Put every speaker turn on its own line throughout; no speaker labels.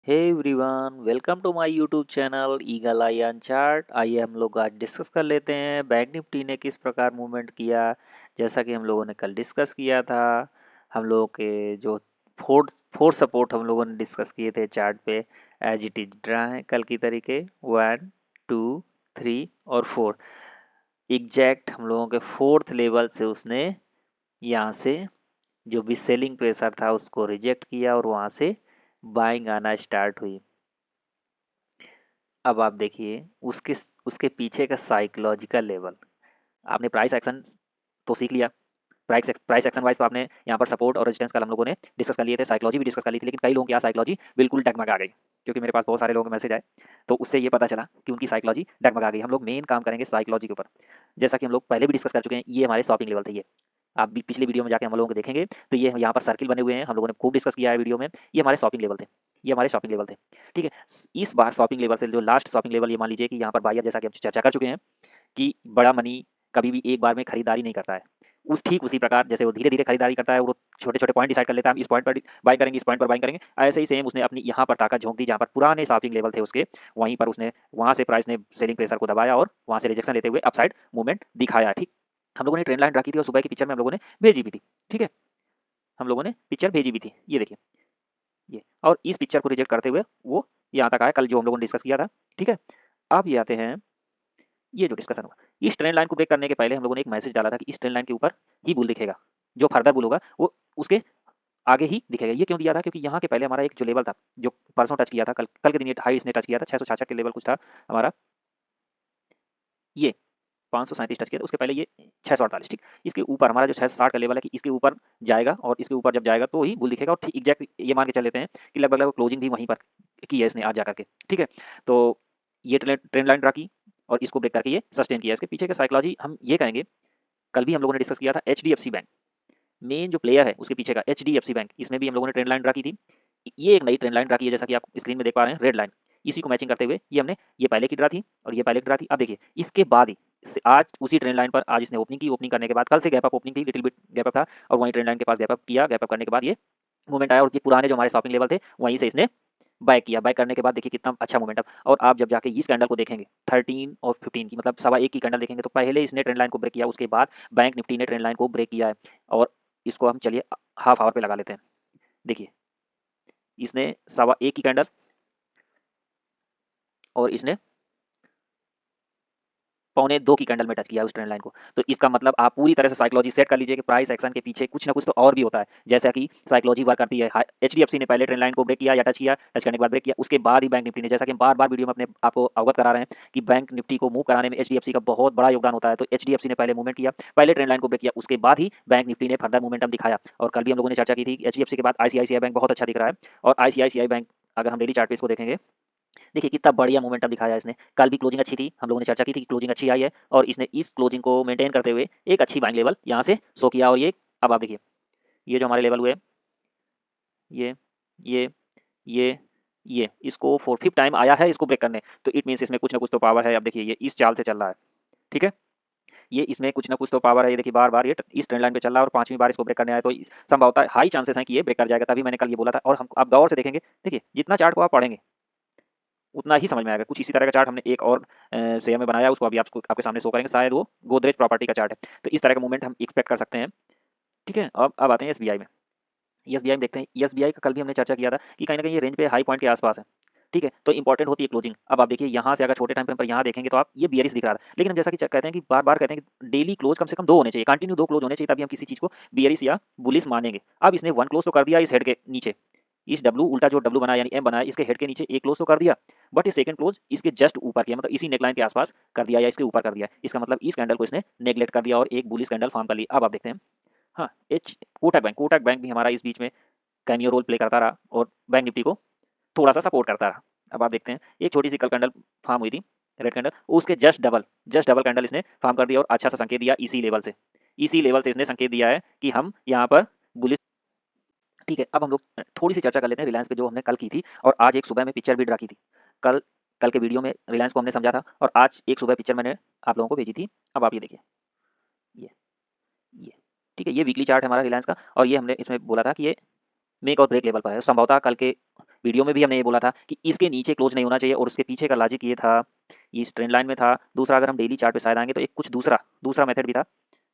Hey everyone, welcome to my YouTube channel eagle eye on chart. आइए हम लोग आज डिस्कस कर लेते हैं बैंक निफ्टी ने किस प्रकार मूवमेंट किया। जैसा कि हम लोगों ने कल डिस्कस किया था, हम लोगों के जो फोर्थ फोर्थ सपोर्ट हम लोगों ने डिस्कस किए थे चार्ट पे, एज इट इज रहा है कल की तरीके 1 2 3 और 4। एग्जैक्ट हम लोगों के फोर्थ लेवल से उसने यहाँ से जो भी सेलिंग प्रेशर था उसको रिजेक्ट किया और वहाँ से बाइंग आना स्टार्ट हुई। अब आप देखिए उसके उसके पीछे का साइकोलॉजिकल लेवल। आपने प्राइस एक्शन तो सीख लिया। प्राइस एक्शन वाइज तो आपने यहाँ पर सपोर्ट और रेजिस्टेंस कल हम लोगों ने डिस्कस कर लिए थे, साइकोलॉजी भी डिस्कस कर ली थी, लेकिन कई लोगों की यहाँ साइकोलॉजी बिल्कुल डगमगा गई, क्योंकि मेरे पास बहुत सारे लोगों के मैसेज आए। तो उससे ये पता चला कि उनकी साइकोलॉजी डगमगा गई। हम लोग मेन काम करेंगे साइकोलॉजी के ऊपर। जैसा कि हम लोग पहले भी डिस्कस कर चुके हैं, ये हमारे शॉपिंग लेवल थे। ये आप भी पिछले वीडियो में जाके हम लोगों को देखेंगे तो ये यहाँ पर सर्किल बने हुए हैं, हम लोगों ने खूब डिस्कस किया है वीडियो में। ये हमारे शॉपिंग लेवल थे। ये हमारे शॉपिंग लेवल थे। ठीक है। इस बार शॉपिंग लेवल से जो लास्ट शॉपिंग लेवल, ये मान लीजिए कि यहाँ पर बायर, जैसा कि हम चर्चा कर चुके हैं कि बड़ा मनी कभी भी एक बार में खरीदारी नहीं करता है। ठीक उसी प्रकार जैसे वो धीरे धीरे खरीदारी करता है, वो छोटे छोटे पॉइंट डिसाइड कर लेता है, हम इस पॉइंट पर बाई करेंगे, इस पॉइंट पर बाई करेंगे। ऐसे ही सेम उसने अपनी यहाँ पर ताकत झोंक दी, जहाँ पर पुराने शॉपिंग लेवल थे उसके, वहीं पर उसने वहाँ से प्राइस ने सेलिंग प्रेशर को दबाया और वहाँ से रिजेक्शन लेते हुए अपसाइड मूवमेंट दिखाया। ठीक। हम लोगों ने ट्रेंड लाइन रखी थी और सुबह की पिक्चर में हम लोगों ने भेजी भी थी। ठीक है। हम लोगों ने पिक्चर भेजी भी थी, ये देखिए ये, और इस पिक्चर को रिजेक्ट करते हुए वो यहाँ तक आया कल, जो हम लोगों ने डिस्कस किया था। ठीक है। अब ये आते हैं, ये जो डिस्कशन हुआ, इस ट्रेंड लाइन को ब्रेक करने के पहले हम लोगों ने एक मैसेज डाला था कि इस ट्रेंड लाइन के ऊपर ही बुल दिखेगा, जो फर्दर बुल होगा वो उसके आगे ही दिखेगा। ये क्यों दिया था? क्योंकि यहाँ के पहले हमारा एक जो लेवल था, जो परसों टच किया था, कल कल के दिन ये हाई इसने टच किया था, 666 के लेवल कुछ था हमारा, ये 537 टच किया था। उसके पहले ये 648। ठीक। इसके ऊपर हमारा जो 660 का लेवल है कि इसके ऊपर जाएगा, और इसके ऊपर जब जाएगा तो ही बुल दिखेगा। और ठीक एग्जैक्ट ये मान के चल लेते हैं कि लगभग लगभग क्लोजिंग भी वहीं पर की है इसने आज जा करके। ठीक है। तो ये ट्रेंड लाइन ड्रा की और इसको ब्रेक करके ये सस्टेन किया। इसके पीछे का साइकोलॉजी हम ये कहेंगे, कल भी हम लोगों ने डिस्कस किया था, एचडीएफसी बैंक मेन जो प्लेयर है उसके पीछे का, एचडीएफसी बैंक, इसमें भी हम लोगों ने ट्रेंड लाइन ड्रा की थी। ये एक नई ट्रेंड लाइन ड्रा की है, जैसा कि आप स्क्रीन में देख पा रहे हैं, रेड लाइन। इसी को मैचिंग करते हुए ये हमने, ये पहले की ड्रा थी और ये पहले की ड्रा थी। अब देखिए इसके बाद ही आज उसी ट्रेंड लाइन पर आज इसने ओपनिंग की। ओपनिंग करने के बाद कल से गैप अप ओपनिंग थी, लिटिल बिट गैप अप था, और वहीं ट्रेंड लाइन के पास गैप अप किया। गैप अप करने के बाद ये मूवमेंट आया और ये पुराने जो हमारे शॉपिंग लेवल थे वहीं से इसने बाय किया। बाय करने के बाद देखिए कितना अच्छा मोमेंटम। और आप जब जाके इस कैंडल को देखेंगे 13 और 15 की, मतलब सवा एक की कैंडल देखेंगे, तो पहले इसने ट्रेंड लाइन को ब्रेक किया, उसके बाद बैंक निफ्टी ने ट्रेंड लाइन को ब्रेक किया है। और इसको हम चलिए हाफ आवर पे लगा लेते हैं। देखिए इसने सवा एक की कैंडल और इसने पौने 2 की कैंडल में टच किया उस ट्रेंड लाइन को। तो इसका मतलब आप पूरी तरह से साइकोलॉजी सेट कर लीजिए कि प्राइस एक्शन के पीछे कुछ ना कुछ तो और भी होता है। जैसा कि साइकोलॉजी वर्क करती है, एचडीएफसी ने पहले ट्रेंड लाइन को ब्रेक किया या टच किया, टच करने के बाद ब्रेक किया, उसके बाद ही बैंक निफ्टी ने, जैसा कि हम बार बार वीडियो में अपने आपको अवगत करा रहे हैं कि बैंक निफ्टी को मूव कराने में एचडीएफसी का बहुत बड़ा योगदान होता है। तो एचडीएफसी ने पहले मूवमेंट किया, पहले ट्रेंड लाइन को ब्रेक किया, उसके बाद ही बैंक निफ्टी ने फर्दर मूवमेंटम दिखाया। और कल भी हम लोगों ने चर्चा की थी एचडीएफसी के बाद आईसीआईसीआई बैंक बहुत अच्छा दिख रहा है। और आईसीआईसीआई बैंक, अगर हम डेली चार्ट पे इसको देखेंगे, देखिए कितना बढ़िया मोमेंटम दिखाया है इसने। कल भी क्लोजिंग अच्छी थी, हम लोगों ने चर्चा की थी कि क्लोजिंग अच्छी आई है, और इसने इस क्लोजिंग को मेंटेन करते हुए एक अच्छी बाइंग लेवल यहाँ से शो किया। और ये, अब आप देखिए, ये जो हमारे लेवल हुए, ये ये ये ये इसको फोर फिफ्थ टाइम आया है इसको ब्रेक करने, तो इट मीन्स इसमें कुछ ना कुछ तो पावर है। अब देखिए ये इस चाल से चल रहा है। ठीक है। ये इसमें कुछ ना कुछ तो पावर है। ये देखिए बार बार ये इस ट्रेंड लाइन पे चल रहा है और पांचवी बार इसको ब्रेक करने आया, तो संभवतः हाई चांसेस हैं कि ये ब्रेक कर जाएगा। तभी मैंने कल ये बोला था। और हम आप गौर से देखेंगे, देखिए जितना चार्ट को आप पढ़ेंगे उतना ही समझ में आएगा। कुछ इसी तरह का चार्ट हमने एक और शेयर में बनाया, उसको अभी आपको आपके सामने शो करेंगे, शायद वो गोदरेज प्रॉपर्टी का चार्ट है। तो इस तरह का मूवमेंट हम एक्सपेक्ट कर सकते हैं। ठीक है। अब आते हैं एसबीआई में। एसबीआई में देखते हैं, एसबीआई का कल भी हमने चर्चा किया था कि कहीं ना कहीं ये रेंज पे हाई पॉइंट के आसपास है। ठीक है। तो इंपॉर्टेंट होती है क्लोजिंग। अब आप देखिए यहाँ से अगर छोटे टाइम फ्रेम पर यहाँ देखेंगे तो आप ये बियरिश दिख रहा था, लेकिन हम जैसा कि कहते हैं कि बार बार कहते हैं कि डेली क्लोज कम से कम दो होने चाहिए, कंटिन्यू दो क्लोज होने चाहिए, तभी हम किसी चीज़ को बियरिश या बुलिस मानेंगे। अब इसने वन क्लोज तो कर दिया इस हेड के नीचे, इस डब्लू उल्टा जो डब्लू बनाया यानी एम बनाया, इसके हेड के नीचे एक क्लोज तो कर दिया, बट ये सेकंड क्लोज इसके जस्ट ऊपर किया, मतलब इसी नेकलाइन के आसपास कर दिया या इसके ऊपर कर दिया। इसका मतलब इस कैंडल को इसने नेग्लेक्ट कर दिया और एक बुलिस कैंडल फॉर्म कर ली। अब आप देखते हैं, हाँ, एच कोटक बैंक भी हमारा इस बीच में कैमियो रोल प्ले करता रहा और बैंक निफ्टी को थोड़ा सा सपोर्ट करता रहा। अब आप देखते हैं एक छोटी सी कल कैंडल फॉर्म हुई थी, रेड कैंडल, उसके जस्ट डबल कैंडल इसने फॉर्म कर दिया और अच्छा सा संकेत दिया इसी लेवल से। इसी लेवल से इसने संकेत दिया है कि हम यहाँ पर बुलिस। ठीक है। अब हम लोग थोड़ी सी चर्चा कर लेते हैं रिलायंस पे, जो हमने कल की थी और आज एक सुबह में पिक्चर भी ड्रा की थी। कल कल के वीडियो में रिलायंस को हमने समझा था और आज एक सुबह पिक्चर मैंने आप लोगों को भेजी थी। अब आप ये देखिए, ये ये ठीक है, ये वीकली चार्ट है हमारा रिलायंस का, और ये हमने इसमें बोला था कि ये मेक और ब्रेक लेवल पर है। संभवतः कल के वीडियो में भी हमने ये बोला था कि इसके नीचे क्लोज नहीं होना चाहिए और उसके पीछे का लॉजिक ये था, ये इस ट्रेंड लाइन में था। दूसरा अगर हम डेली चार्ट पे शायद आएँगे तो एक कुछ दूसरा मेथड भी था,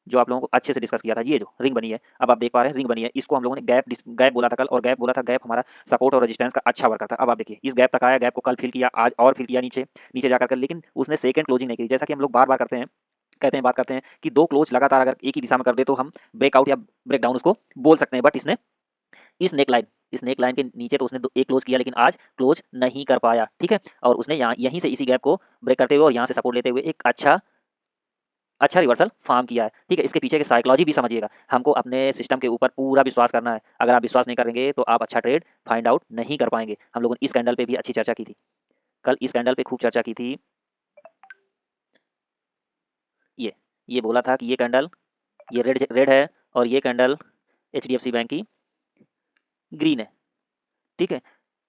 जो आप लोगों को अच्छे से डिस्कस किया था। ये जो रिंग बनी है, अब आप देख पा रहे हैं रिंग बनी है, इसको हम लोगों ने गैप बोला था कल, और गैप बोला था, गैप हमारा सपोर्ट और रेजिस्टेंस का अच्छा वर्कर था। अब आप देखिए इस गैप तक आया, गैप को कल फिल किया, आज और फिल किया नीचे जाकर के, लेकिन उसने सेकंड क्लोजिंग नहीं की। जैसा कि हम लोग बार-बार बात करते हैं कि 2 क्लोज लगातार अगर एक ही दिशा में कर दे तो हम ब्रेकआउट या ब्रेकडाउन उसको बोल सकते हैं। बट इसने इस नेक लाइन के नीचे तो उसने एक क्लोज किया, लेकिन आज क्लोज नहीं कर पाया, ठीक है। और उसने यहाँ यहीं से इसी गैप को ब्रेक करते हुए और यहाँ से सपोर्ट लेते हुए एक अच्छा रिवर्सल फॉर्म किया है, ठीक है। इसके पीछे की साइकोलॉजी भी समझिएगा। हमको अपने सिस्टम के ऊपर पूरा विश्वास करना है। अगर आप विश्वास नहीं करेंगे तो आप अच्छा ट्रेड फाइंड आउट नहीं कर पाएंगे। हम लोगों ने इस कैंडल पे भी अच्छी चर्चा की थी, कल इस कैंडल पे खूब चर्चा की थी। ये बोला था कि ये कैंडल, ये रेड है और ये कैंडल एचडीएफसी बैंक की ग्रीन है, ठीक है।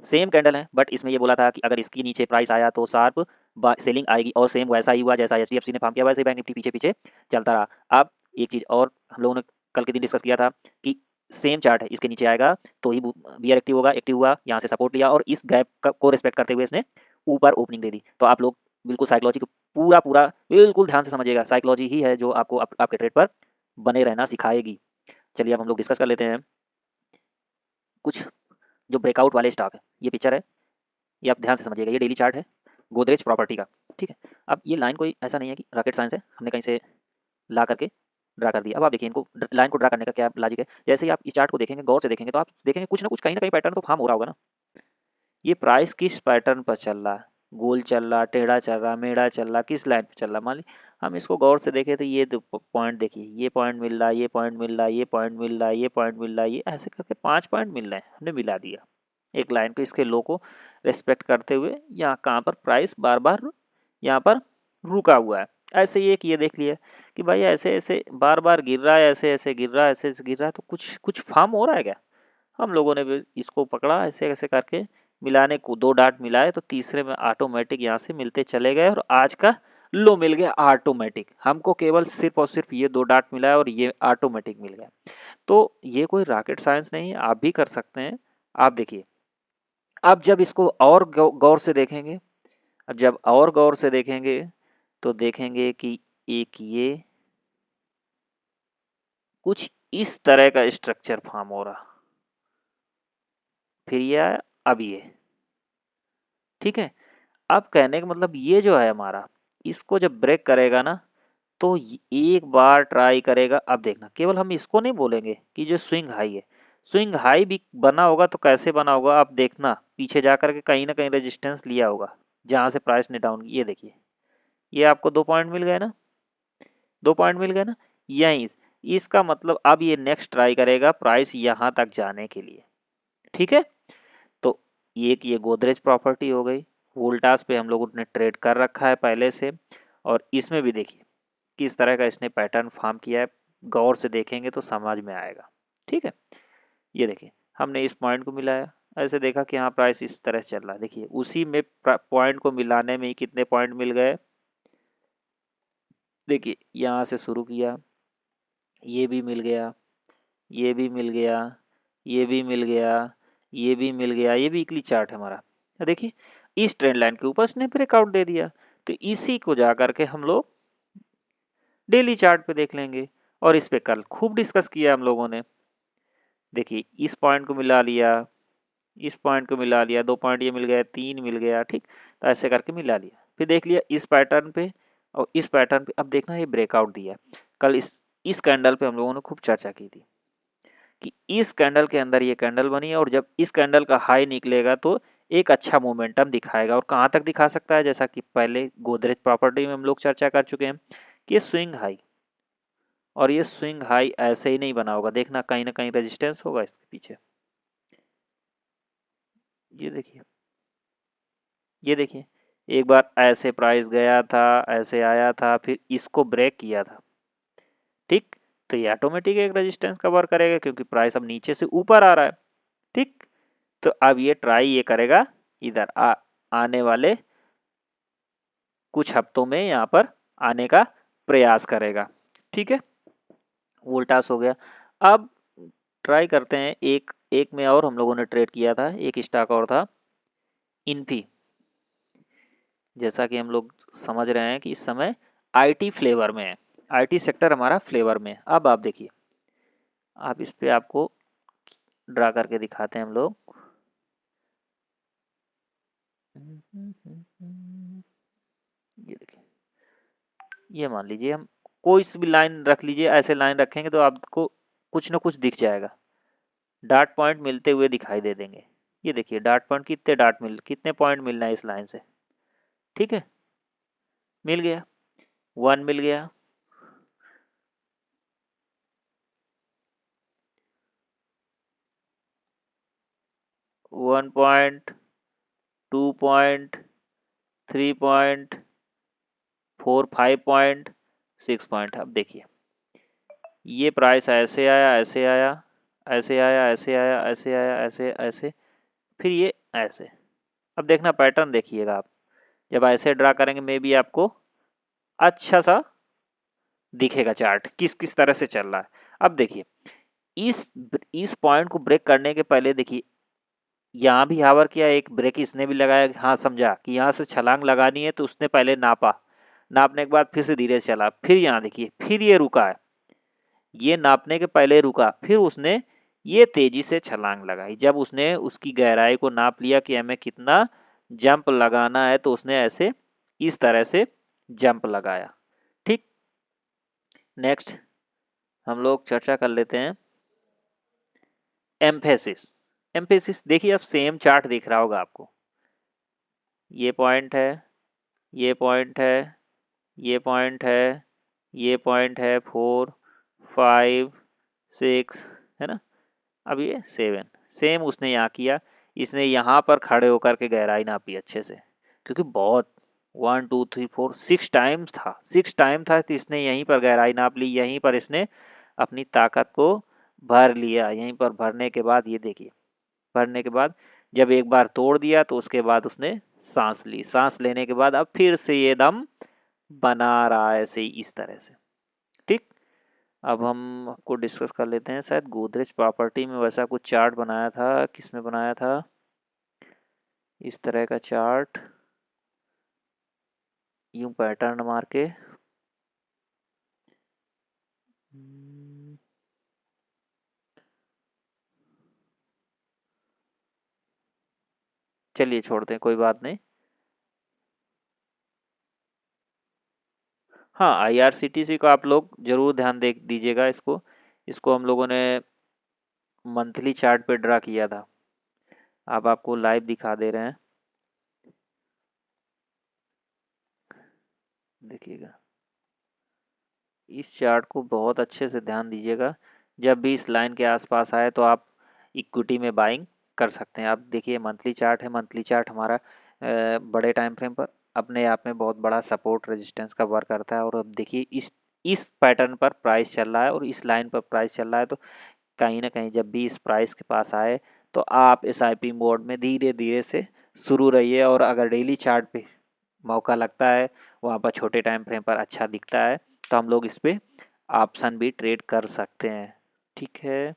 सेम कैंडल है, बट इसमें ये बोला था कि अगर इसकी नीचे प्राइस आया तो शार्प सेलिंग आएगी, और सेम वैसा ही हुआ जैसा एचडीएफसी ने फॉर्म किया, वैसे बैंक निफ्टी पीछे पीछे चलता रहा। अब एक चीज़ और हम लोगों ने कल के दिन डिस्कस किया था कि सेम चार्ट है, इसके नीचे आएगा तो ही बियर एक्टिव होगा, एक्टिव हुआ, यहाँ से सपोर्ट लिया और इस गैप को रिस्पेक्ट करते हुए इसने ऊपर ओपनिंग दे दी। तो आप लोग बिल्कुल साइकोलॉजी को पूरा बिल्कुल ध्यान से समझिएगा। साइकोलॉजी ही है जो आपको आपके ट्रेड पर बने रहना सिखाएगी। चलिए अब हम लोग डिस्कस कर लेते हैं कुछ जो ब्रेकआउट वाले स्टॉक है। ये पिक्चर है, ये आप ध्यान से समझिएगा, ये डेली चार्ट है गोदरेज प्रॉपर्टी का, ठीक है। अब ये लाइन कोई ऐसा नहीं है कि रॉकेट साइंस है, हमने कहीं से ला करके ड्रा कर दिया। अब आप देखिए इनको, लाइन को ड्रा करने का क्या लॉजिक है। जैसे ही आप इस चार्ट को देखेंगे, गौर से देखेंगे, तो आप देखेंगे कुछ ना कुछ कहीं ना कहीं पैटर्न तो फॉर्म हो रहा होगा ना। ये प्राइस किस पैटर्न पर चल रहा है, गोल चल रहा, टेढ़ा चल रहा, मेढ़ा चल रहा, किस लाइन पे चल रहा। मान ली हम इसको गौर से देखें तो ये पॉइंट देखिए, ये पॉइंट मिल रहा है, ये पॉइंट मिल रहा है, ये पॉइंट मिल रहा है, ये पॉइंट मिल रहा है, ये ऐसे करके 5 पॉइंट मिल रहे हैं, हमने मिला दिया एक लाइन को, इसके लो को रिस्पेक्ट करते हुए। यहाँ कहाँ पर प्राइस बार बार यहाँ पर रुका हुआ है। ऐसे ही एक ये देख लिया कि भाई ऐसे ऐसे बार बार गिर रहा है, ऐसे ऐसे गिर रहा है, ऐसे ऐसे गिर रहा है, तो कुछ कुछ फॉर्म हो रहा है क्या। हम लोगों ने भी इसको पकड़ा, ऐसे ऐसे करके मिलाने को 2 डाट मिलाए तो तीसरे में ऑटोमेटिक यहाँ से मिलते चले गए और आज का लो मिल गया ऑटोमेटिक। हमको केवल सिर्फ और सिर्फ ये 2 डाट मिला है और ये ऑटोमेटिक मिल गया। तो ये कोई रॉकेट साइंस नहीं है, आप भी कर सकते हैं। आप देखिए, अब जब इसको और गौर से देखेंगे, अब जब और गौर से देखेंगे तो देखेंगे कि एक ये कुछ इस तरह का स्ट्रक्चर फॉर्म हो रहा, फिर ये आया, अब ये, ठीक है। अब कहने का मतलब ये जो है हमारा, इसको जब ब्रेक करेगा ना तो एक बार ट्राई करेगा। अब देखना, केवल हम इसको नहीं बोलेंगे कि जो स्विंग हाई है, स्विंग हाई भी बना होगा तो कैसे बना होगा आप देखना, पीछे जाकर के कहीं ना कहीं रेजिस्टेंस लिया होगा जहां से प्राइस ने डाउन। ये देखिए, ये आपको 2 पॉइंट मिल गए ना, 2 पॉइंट मिल गए ना। यहीं इसका मतलब अब ये नेक्स्ट ट्राई करेगा प्राइस यहां तक जाने के लिए, ठीक है। तो एक ये गोदरेज प्रॉपर्टी हो गई, वोल्टास पे हम लोगों ने ट्रेड कर रखा है पहले से, और इसमें भी देखिए किस तरह का इसने पैटर्न फॉर्म किया है, गौर से देखेंगे तो समझ में आएगा, ठीक है। ये देखिए, हमने इस पॉइंट को मिलाया, ऐसे देखा कि हाँ प्राइस इस तरह से चल रहा है। देखिए उसी में पॉइंट को मिलाने में ही कितने पॉइंट मिल गए। देखिए यहाँ से शुरू किया, ये भी मिल गया, ये भी मिल गया, ये भी मिल गया, ये भी मिल गया। ये वीकली चार्ट है हमारा, देखिए इस ट्रेंड लाइन के ऊपर इसने ब्रेकआउट दे दिया। तो इसी को जा करके हम लोग डेली चार्ट पे देख लेंगे, और इस पे कल खूब डिस्कस किया हम लोगों ने। देखिए इस पॉइंट को मिला लिया, इस पॉइंट को मिला लिया, 2 पॉइंट ये मिल गया, 3 मिल गया, ठीक। तो ऐसे करके मिला लिया, फिर देख लिया इस पैटर्न पे और इस पैटर्न पे। अब देखना ये ब्रेकआउट दिया, कल इस कैंडल पे हम लोगों ने खूब चर्चा की थी कि इस कैंडल के अंदर ये कैंडल बनी है, और जब इस कैंडल का हाई निकलेगा तो एक अच्छा मोमेंटम दिखाएगा। और कहाँ तक दिखा सकता है, जैसा कि पहले गोदरेज प्रॉपर्टी में हम लोग चर्चा कर चुके हैं कि ये स्विंग हाई, और ये स्विंग हाई ऐसे ही नहीं बना होगा, देखना कहीं ना कहीं रेजिस्टेंस होगा इसके पीछे। ये देखिए, ये देखिए, एक बार ऐसे प्राइस गया था, ऐसे आया था, फिर इसको ब्रेक किया था, ठीक। तो ये ऑटोमेटिक एक रेजिस्टेंस कवर करेगा क्योंकि प्राइस अब नीचे से ऊपर आ रहा है, ठीक। तो अब ये ट्राई ये करेगा इधर आने वाले कुछ हफ्तों में यहाँ पर आने का प्रयास करेगा, ठीक है। वोल्टास हो गया। अब ट्राई करते हैं। एक एक में और हम लोगों ने ट्रेड किया था, एक स्टॉक और था इन्फी। जैसा कि हम लोग समझ रहे हैं कि इस समय आईटी फ्लेवर में है, आईटी सेक्टर हमारा फ्लेवर में है। अब आप देखिए, आप इस पे आपको ड्रा करके दिखाते हैं हम लोग। ये देखिए, ये मान लीजिए हम कोई सी भी लाइन रख लीजिए, ऐसे लाइन रखेंगे तो आपको कुछ ना कुछ दिख जाएगा, डार्ट पॉइंट मिलते हुए दिखाई दे देंगे। ये देखिए डार्ट पॉइंट, कितने पॉइंट मिलना है इस लाइन से। ठीक है, मिल गया, 1 मिल गया, 1 point, 2 point, 3 point, 4, 5 point, 6 point. अब देखिए ये प्राइस ऐसे आया, ऐसे आया, ऐसे आया, ऐसे आया, ऐसे आया, ऐसे ऐसे, फिर ये ऐसे। अब देखना पैटर्न देखिएगा आप, जब ऐसे ड्रा करेंगे मे बी आपको अच्छा सा दिखेगा चार्ट किस किस तरह से चल रहा है। अब देखिए इस पॉइंट को ब्रेक करने के पहले देखिए यहाँ भी हावर किया, एक ब्रेक इसने भी लगाया। हाँ, समझा कि यहाँ से छलांग लगानी है तो उसने पहले नापा, नापने के बाद फिर से धीरे से चला, फिर यहाँ देखिए फिर ये रुका है, ये नापने के पहले रुका, फिर उसने ये तेजी से छलांग लगाई। जब उसने उसकी गहराई को नाप लिया कि हमें कितना जंप लगाना है तो उसने ऐसे इस तरह से जंप लगाया। ठीक, नेक्स्ट हम लोग चर्चा कर लेते हैं एम्फेसिस। एम्फेसिस देखिए, अब सेम चार्ट दिख रहा होगा आपको, ये पॉइंट है, ये पॉइंट है, ये पॉइंट है, ये पॉइंट है, 4, 5, 6, है ना। अब ये 7, सेम उसने यहाँ किया। इसने यहाँ पर खड़े होकर के गहराई नापी अच्छे से, क्योंकि बहुत 1 2 3 4 6 टाइम्स था, 6 टाइम था, तो इसने यहीं पर गहराई नाप ली, यहीं पर इसने अपनी ताकत को भर लिया। यहीं पर भरने के बाद ये देखिए, भरने के बाद जब एक बार तोड़ दिया तो उसके बाद उसने सांस ली, सांस लेने के बाद अब फिर से ये दम बना रहा है ऐसे ही इस तरह से। ठीक, अब हम आपको डिस्कस कर लेते हैं, शायद गोदरेज प्रॉपर्टी में वैसा कुछ चार्ट बनाया था, किसने बनाया था इस तरह का चार्ट, यूं पैटर्न मार के। चलिए छोड़ते हैं, कोई बात नहीं। हाँ, आईआरसीटीसी को आप लोग जरूर ध्यान दे दीजिएगा। इसको इसको हम लोगों ने मंथली चार्ट पे ड्रा किया था, अब आपको लाइव दिखा दे रहे हैं, देखिएगा। इस चार्ट को बहुत अच्छे से ध्यान दीजिएगा, जब भी इस लाइन के आसपास आए तो आप इक्विटी में बाइंग कर सकते हैं। आप देखिए मंथली चार्ट है, मंथली चार्ट हमारा बड़े टाइम फ्रेम पर अपने आप में बहुत बड़ा सपोर्ट रेजिस्टेंस का वर्क करता है। और अब देखिए इस पैटर्न पर प्राइस चल रहा है और इस लाइन पर प्राइस चल रहा है, तो कहीं ना कहीं जब भी इस प्राइस के पास आए तो आप SIP मोड में धीरे धीरे से शुरू रहिए। और अगर डेली चार्ट पे मौका लगता है, वहाँ पर छोटे टाइम फ्रेम पर अच्छा दिखता है, तो हम लोग इस पर ऑप्शन भी ट्रेड कर सकते हैं। ठीक है,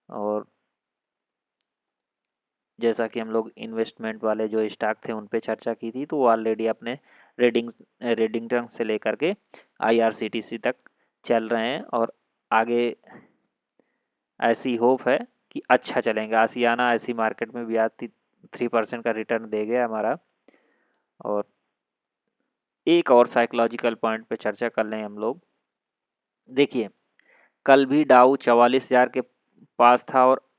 और जैसा कि हम लोग इन्वेस्टमेंट वाले जो स्टॉक थे उन पे चर्चा की थी, तो वो ऑलरेडी अपने रेडिंगटन से लेकर के IRCTC तक चल रहे हैं, और आगे ऐसी होप है कि अच्छा चलेंगे। आसियाना ऐसी मार्केट में भी आज 3% का रिटर्न दे गया हमारा। और एक और साइकोलॉजिकल पॉइंट पे चर्चा कर लें हम लोग। देखिए कल भी डाउ 44,000 के पास था और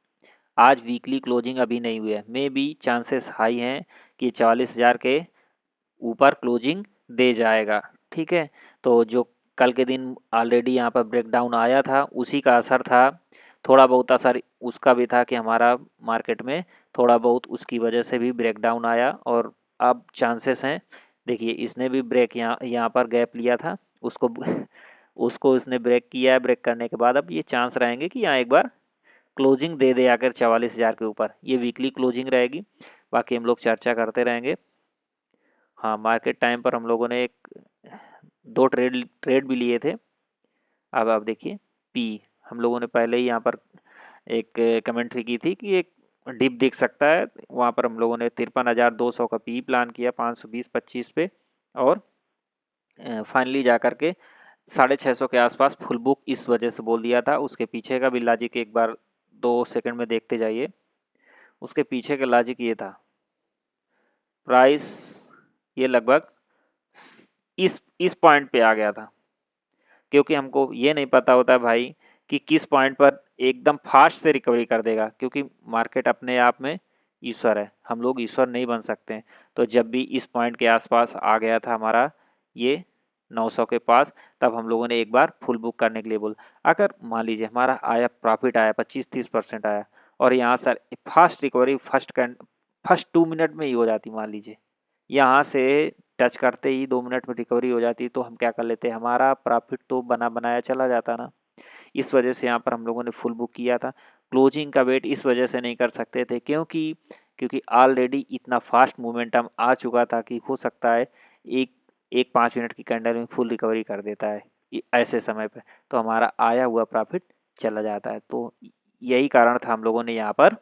आज वीकली क्लोजिंग अभी नहीं हुई है, मे बी चांसेस हाई हैं कि 44,000 के ऊपर क्लोजिंग दे जाएगा। ठीक है, तो जो कल के दिन ऑलरेडी यहाँ पर ब्रेकडाउन आया था उसी का असर था, थोड़ा बहुत असर उसका भी था कि हमारा मार्केट में थोड़ा बहुत उसकी वजह से भी ब्रेकडाउन आया। और अब चांसेस हैं, देखिए इसने भी ब्रेक यहाँ पर गैप लिया था, उसको उसको उसने ब्रेक किया है। ब्रेक करने के बाद अब ये चांस रहेंगे कि यहाँ एक बार क्लोजिंग दे दे आकर 44,000 के ऊपर। ये वीकली क्लोजिंग रहेगी, बाकी हम लोग चर्चा करते रहेंगे। हाँ, मार्केट टाइम पर हम लोगों ने एक दो ट्रेड ट्रेड भी लिए थे। अब आप देखिए पी, हम लोगों ने पहले ही यहाँ पर एक कमेंट्री की थी कि एक डिप दिख सकता है। वहाँ पर हम लोगों ने 53,200 का पी प्लान किया 520-25 पे, और फाइनली जा कर के 650 के आसपास फुल बुक इस वजह से बोल दिया था। उसके पीछे का भी लॉजिक एक बार 2 सेकंड में देखते जाइए। उसके पीछे का लॉजिक ये था, प्राइस ये लगभग इस पॉइंट पे आ गया था, क्योंकि हमको ये नहीं पता होता भाई कि किस पॉइंट पर एकदम फास्ट से रिकवरी कर देगा, क्योंकि मार्केट अपने आप में ईश्वर है, हम लोग ईश्वर नहीं बन सकते हैं। तो जब भी इस पॉइंट के आसपास आ गया था हमारा ये 900 के पास, तब हम लोगों ने एक बार फुल बुक करने के लिए बोल। अगर मान लीजिए हमारा आया प्रॉफिट आया 25-30% आया, और यहाँ sir fast recovery first 2 minute में ही हो जाती, मान लीजिए यहाँ से टच करते ही 2 मिनट में रिकवरी हो जाती, तो हम क्या कर लेते, हमारा प्रॉफिट तो बना बनाया चला जाता ना। इस वजह से यहाँ पर हम लोगों ने फुल बुक किया था। क्लोजिंग का वेट इस वजह से नहीं कर सकते थे, क्योंकि क्योंकि ऑलरेडी इतना फास्ट मोमेंटम आ चुका था कि हो सकता है एक एक 5 मिनट की कैंडल में फुल रिकवरी कर देता है ऐसे समय पे, तो हमारा आया हुआ प्रॉफिट चला जाता है। तो यही कारण था हम लोगों ने यहाँ पर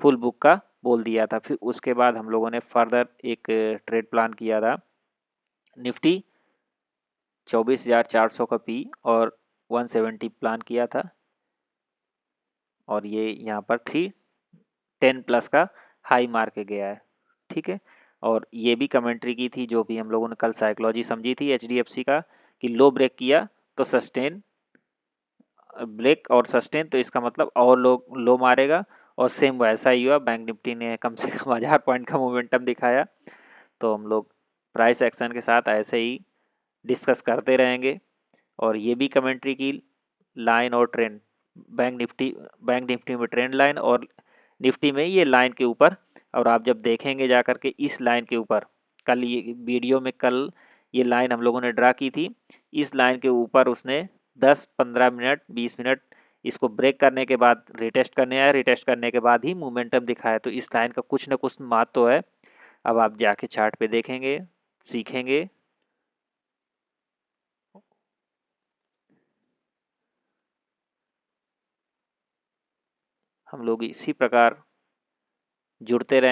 फुल बुक का बोल दिया था। फिर उसके बाद हम लोगों ने फर्दर एक ट्रेड प्लान किया था, निफ्टी 24,400 का पी और 170 प्लान किया था, और ये यहाँ पर 310 प्लस का हाई मार के गया है। ठीक है, और ये भी कमेंट्री की थी जो भी हम लोगों ने कल साइकोलॉजी समझी थी HDFC का, कि लो ब्रेक किया तो सस्टेन, ब्रेक और सस्टेन, तो इसका मतलब और लो मारेगा, और सेम वैसा ही हुआ। बैंक निफ्टी ने कम से कम 1000 पॉइंट का मोमेंटम दिखाया। तो हम लोग प्राइस एक्शन के साथ ऐसे ही डिस्कस करते रहेंगे। और ये भी कमेंट्री की लाइन और ट्रेंड, बैंक निफ्टी में ट्रेंड लाइन, और निफ्टी में ये लाइन के ऊपर। और आप जब देखेंगे जा कर के इस लाइन के ऊपर, कल ये वीडियो में कल ये लाइन हम लोगों ने ड्रा की थी, इस लाइन के ऊपर उसने 10-15 मिनट 20 मिनट इसको ब्रेक करने के बाद रिटेस्ट करने आया, रिटेस्ट करने के बाद ही मोमेंटम दिखाया। तो इस लाइन का कुछ ना कुछ महत्व तो है। अब आप जाके चार्ट पे देखेंगे, सीखेंगे। हम लोग इसी प्रकार जुड़ते रहें।